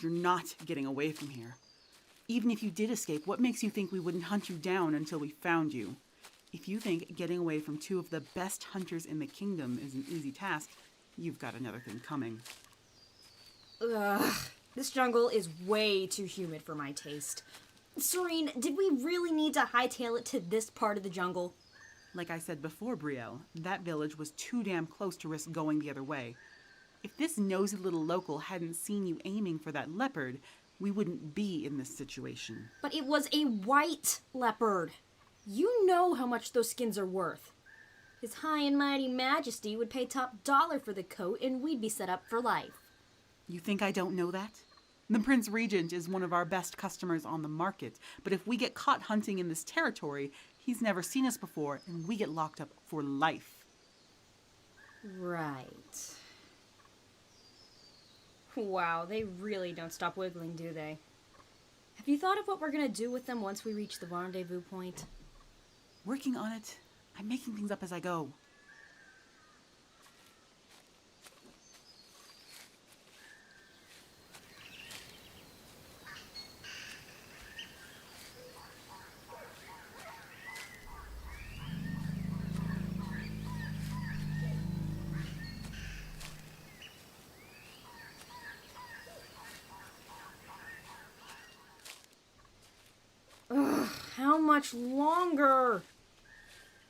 You're not getting away from here. Even if you did escape, what makes you think we wouldn't hunt you down until we found you? If you think getting away from two of the best hunters in the kingdom is an easy task, you've got another thing coming. Ugh, this jungle is way too humid for my taste. Cyrene, did we really need to hightail it to this part of the jungle? Like I said before, Brielle, that village was too damn close to risk going the other way. If this nosy little local hadn't seen you aiming for that leopard, we wouldn't be in this situation. But it was a white leopard. You know how much those skins are worth. His High and Mighty Majesty would pay top dollar for the coat and we'd be set up for life. You think I don't know that? The Prince Regent is one of our best customers on the market, but if we get caught hunting in this territory, he's never seen us before and we get locked up for life. Right. Wow, they really don't stop wiggling, do they? Have you thought of what we're gonna do with them once we reach the rendezvous point? Working on it. I'm making things up as I go. Ugh, how much longer?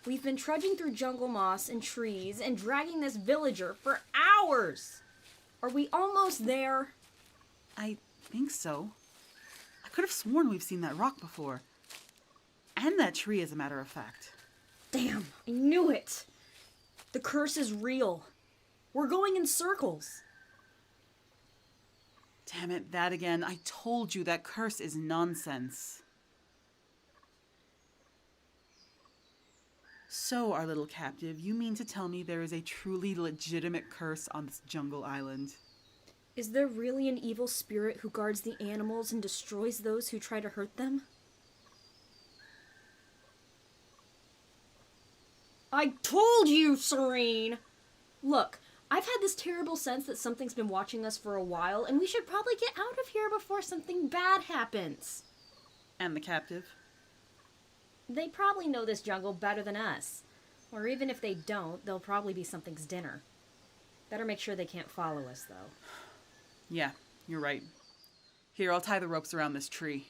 We've been trudging through jungle moss and trees and dragging this villager for hours. Are we almost there? I think so. I could have sworn we've seen that rock before. And that tree, as a matter of fact. Damn, I knew it. The curse is real. We're going in circles. Damn it, that again. I told you that curse is nonsense. So, our little captive, you mean to tell me there is a truly legitimate curse on this jungle island? Is there really an evil spirit who guards the animals and destroys those who try to hurt them? I told you, Cyrene! Look, I've had this terrible sense that something's been watching us for a while, and we should probably get out of here before something bad happens. And the captive? They probably know this jungle better than us. Or even if they don't, they'll probably be something's dinner. Better make sure they can't follow us, though. Yeah, you're right. Here, I'll tie the ropes around this tree.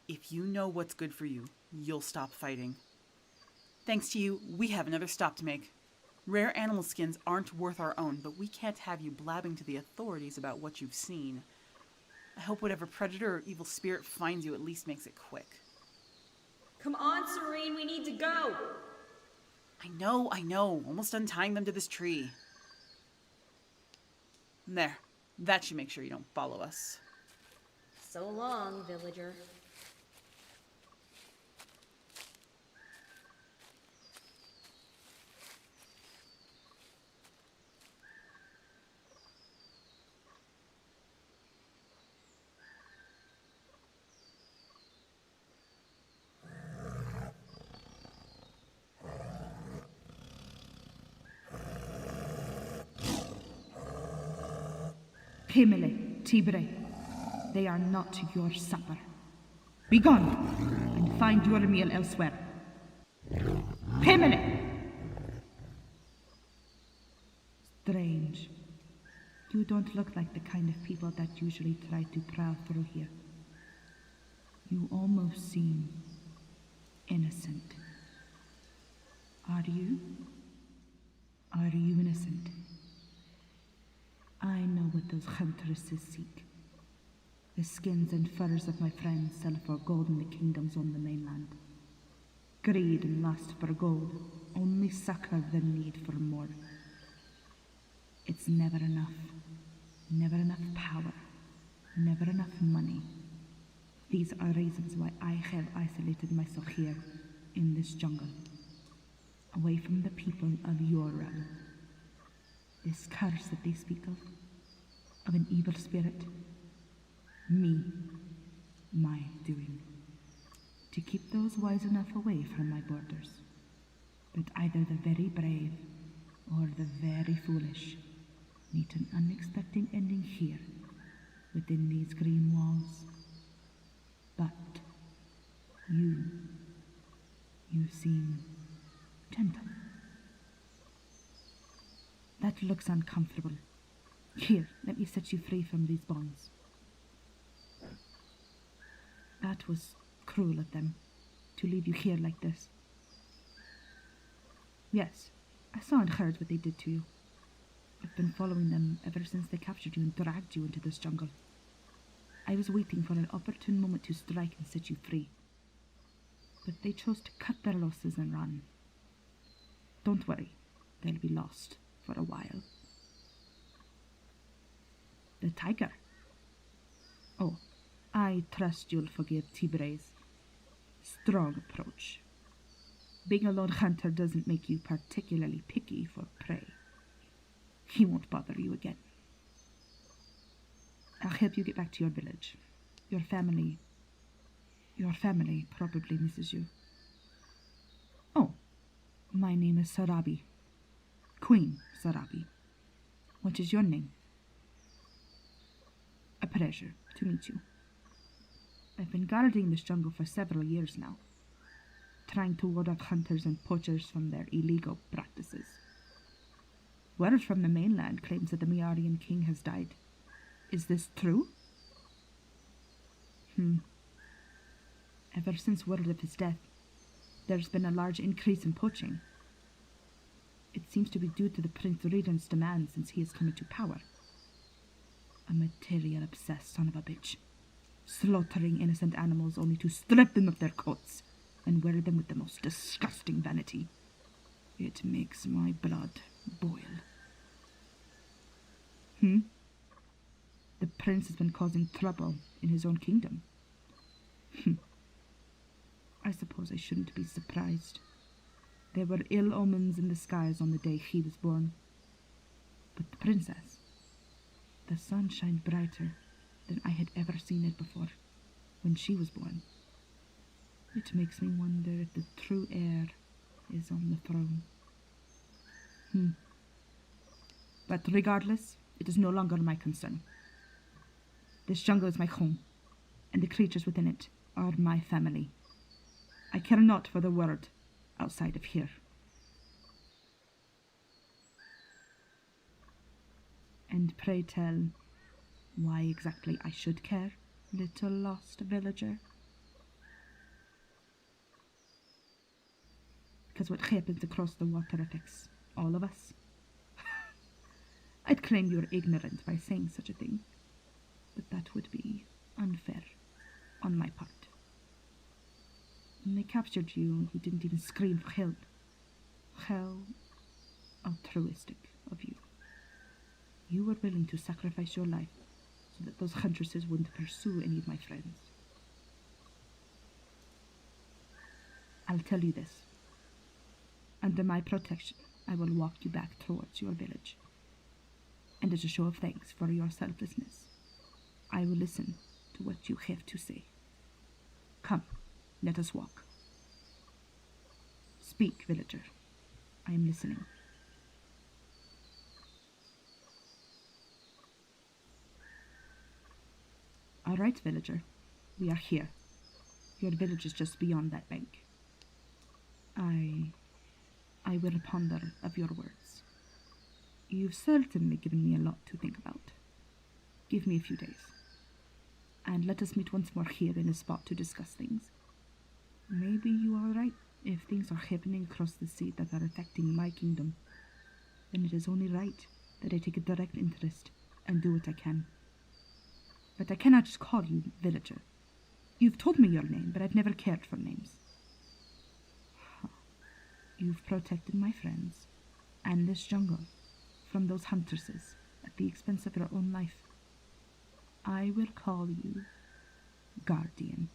If you know what's good for you, you'll stop fighting. Thanks to you, we have another stop to make. Rare animal skins aren't worth our own, but we can't have you blabbing to the authorities about what you've seen. I hope whatever predator or evil spirit finds you at least makes it quick. Come on, Cyrene, we need to go! I know. Almost untying them to this tree. There. That should make sure you don't follow us. So long, villager. Himele, Tibre, they are not your supper. Begone, and find your meal elsewhere. Himele! Strange. You don't look like the kind of people that usually try to prowl through here. You almost seem innocent. Are you? Are you innocent? I know what those huntresses seek. The skins and furs of my friends sell for gold in the kingdoms on the mainland. Greed and lust for gold only sucker the need for more. It's never enough. Never enough power. Never enough money. These are reasons why I have isolated myself here, in this jungle, away from the people of your realm. This curse that they speak of an evil spirit, me, my doing, to keep those wise enough away from my borders. But either the very brave or the very foolish meet an unexpected ending here within these green walls. But you seem gentle. That looks uncomfortable. Here, let me set you free from these bonds. That was cruel of them, to leave you here like this. Yes, I saw and heard what they did to you. I've been following them ever since they captured you and dragged you into this jungle. I was waiting for an opportune moment to strike and set you free. But they chose to cut their losses and run. Don't worry, they'll be lost for a while. The tiger. Oh, I trust you'll forgive Tibray's strong approach. Being a lone hunter doesn't make you particularly picky for prey. He won't bother you again. I'll help you get back to your village. Your family probably misses you. Oh, my name is Sarabi. Queen Sarabi. What is your name? A pleasure to meet you. I've been guarding this jungle for several years now, trying to ward off hunters and poachers from their illegal practices. Word from the mainland claims that the Miarian king has died. Is this true? Ever since word of his death, there's been a large increase in poaching. It seems to be due to the Prince Regent's demands since he has come into power. A material-obsessed son of a bitch, slaughtering innocent animals only to strip them of their coats and wear them with the most disgusting vanity. It makes my blood boil. The prince has been causing trouble in his own kingdom. I suppose I shouldn't be surprised. There were ill omens in the skies on the day he was born. But the princess, the sun shined brighter than I had ever seen it before when she was born. It makes me wonder if the true heir is on the throne. But regardless, it is no longer my concern. This jungle is my home, and the creatures within it are my family. I care not for the world outside of here. And pray tell, why exactly I should care, little lost villager? Because what happens across the water affects all of us. I'd claim you're ignorant by saying such a thing, but that would be unfair on my part. When they captured you, you didn't even scream for help. How altruistic of you. You were willing to sacrifice your life so that those huntresses wouldn't pursue any of my friends. I'll tell you this. Under my protection, I will walk you back towards your village. And as a show of thanks for your selflessness, I will listen to what you have to say. Come, let us walk. Speak, villager. I am listening. All right, villager. We are here. Your village is just beyond that bank. I will ponder of your words. You've certainly given me a lot to think about. Give me a few days. And let us meet once more here in a spot to discuss things. Maybe you are right. If things are happening across the sea that are affecting my kingdom, then it is only right that I take a direct interest and do what I can. But I cannot just call you villager. You've told me your name, but I've never cared for names. You've protected my friends and this jungle from those huntresses at the expense of your own life. I will call you Guardian.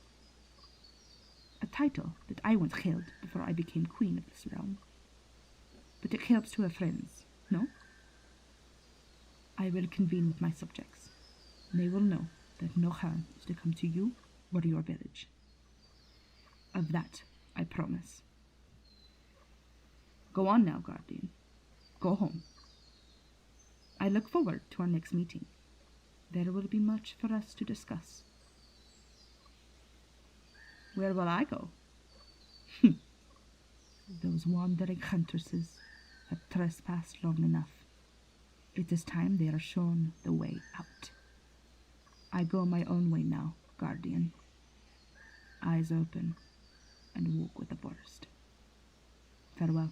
A title that I once held before I became queen of this realm. But it helps to have friends, no? I will convene with my subjects. They will know that no harm is to come to you or your village. Of that, I promise. Go on now, Guardian. Go home. I look forward to our next meeting. there will be much for us to discuss. Where will I go? Those wandering huntresses have trespassed long enough. It is time they are shown the way out. I go my own way now, Guardian. Eyes open and walk with the forest. Farewell.